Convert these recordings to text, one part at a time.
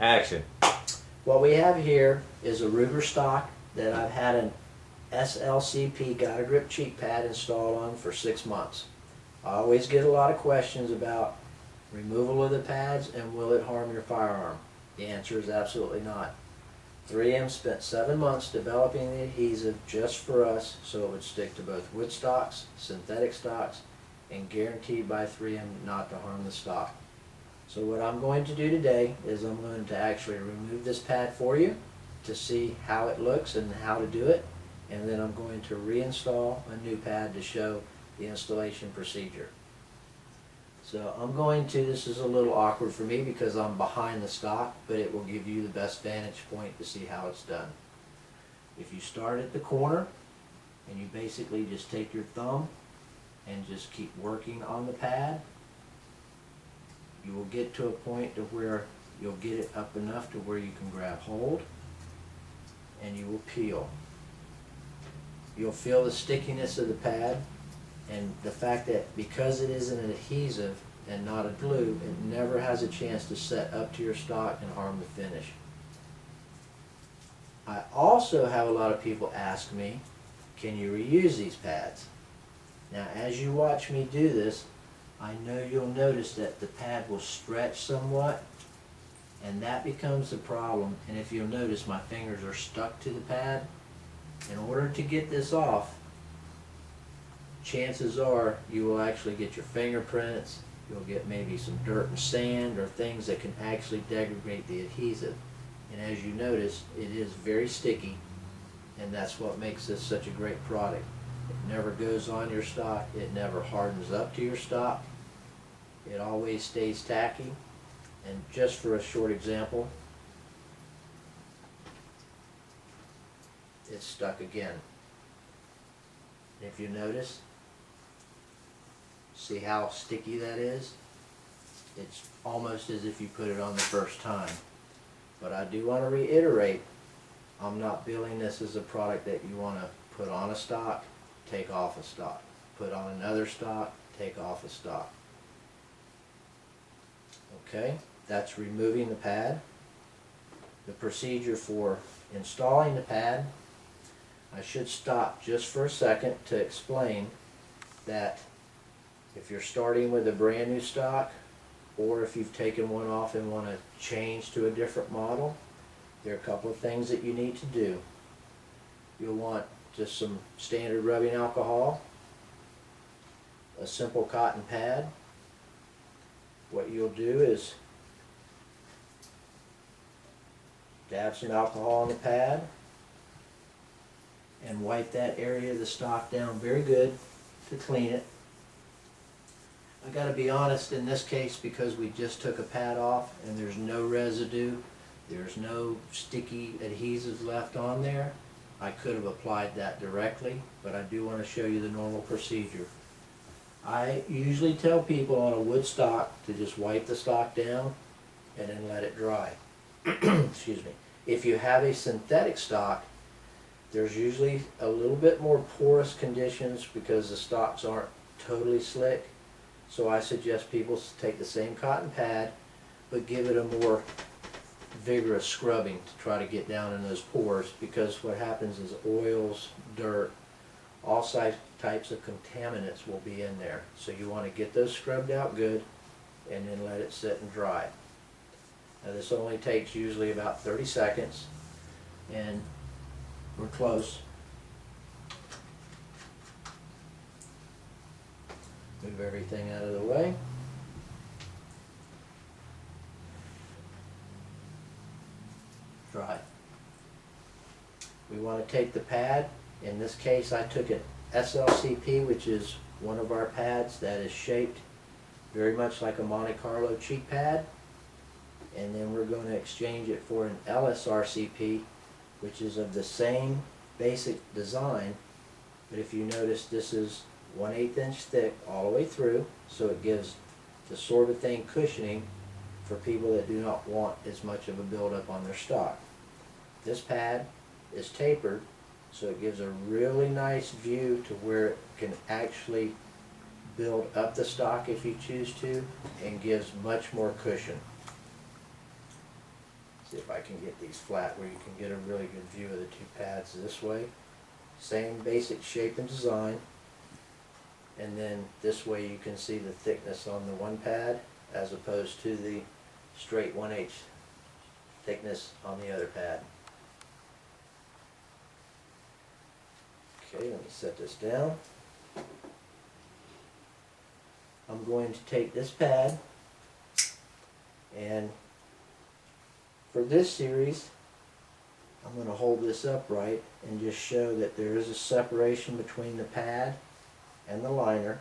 Action. What we have here is a Ruger stock that I've had an SLCP Got a Grip cheek pad installed on for 6 months. I always get a lot of questions about removal of the pads and will it harm your firearm? The answer is absolutely not. 3M spent 7 months developing the adhesive just for us so it would stick to both wood stocks, synthetic stocks, and guaranteed by 3M not to harm the stock. So what I'm going to do today is I'm going to actually remove this pad for you to see how it looks and how to do it, and then I'm going to reinstall a new pad to show the installation procedure. So I'm going to, this is a little awkward for me because I'm behind the stock, but it will give you the best vantage point to see how it's done. If you start at the corner and you basically just take your thumb and just keep working on the pad, you will get to a point to where you'll get it up enough to where you can grab hold and you will peel. You'll feel the stickiness of the pad and the fact that because it is an adhesive and not a glue, it never has a chance to set up to your stock and harm the finish. I also have a lot of people ask me, can you reuse these pads? Now as you watch me do this, I know you'll notice that the pad will stretch somewhat, and that becomes the problem. And if you'll notice, my fingers are stuck to the pad. In order to get this off, chances are you will actually get your fingerprints, you'll get maybe some dirt and sand or things that can actually degrade the adhesive. And as you notice, it is very sticky, and that's what makes this such a great product. It never goes on your stock, it never hardens up to your stock, it always stays tacky. And just for a short example, it's stuck again. And if you notice, see how sticky that is? It's almost as if you put it on the first time. But I do want to reiterate, I'm not billing this as a product that you want to put on a stock, take off a stock, put on another stock, take off a stock. Okay, that's removing the pad. The procedure for installing the pad, I should stop just for a second to explain that if you're starting with a brand new stock, or if you've taken one off and want to change to a different model, there are a couple of things that you need to do. You'll want just some standard rubbing alcohol, a simple cotton pad. What you'll do is dab some alcohol on the pad and wipe that area of the stock down very good to clean it. I gotta be honest, in this case, because we just took a pad off and there's no residue, there's no sticky adhesives left on there, I could have applied that directly, but I do want to show you the normal procedure. I usually tell people on a wood stock to just wipe the stock down and then let it dry. Excuse me. If you have a synthetic stock, there's usually a little bit more porous conditions because the stocks aren't totally slick. So I suggest people take the same cotton pad, but give it a more vigorous scrubbing to try to get down in those pores, because what happens is oils, dirt, all types of contaminants will be in there. So you want to get those scrubbed out good and then let it sit and dry. Now this only takes usually about 30 seconds, and we're close. Move everything out of the way. Dry. We want to take the pad. In this case, I took an SLCP, which is one of our pads that is shaped very much like a Monte Carlo cheek pad. And then we're going to exchange it for an LSRCP, which is of the same basic design. But if you notice, this is 1/8 inch thick all the way through, so it gives the sort of thing cushioning for people that do not want as much of a buildup on their stock. This pad is tapered, so it gives a really nice view to where it can actually build up the stock if you choose to, and gives much more cushion. See if I can get these flat where you can get a really good view of the two pads this way. Same basic shape and design. And then this way you can see the thickness on the one pad as opposed to the straight 1/8 thickness on the other pad. Okay, let me set this down. I'm going to take this pad, and for this series I'm going to hold this upright and just show that there is a separation between the pad and the liner.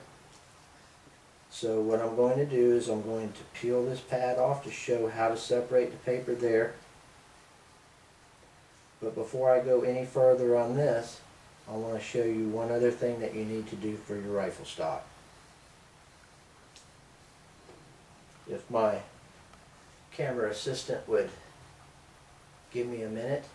So what I'm going to do is I'm going to peel this pad off to show how to separate the paper there. But before I go any further on this, I want to show you one other thing that you need to do for your rifle stock. If my camera assistant would give me a minute.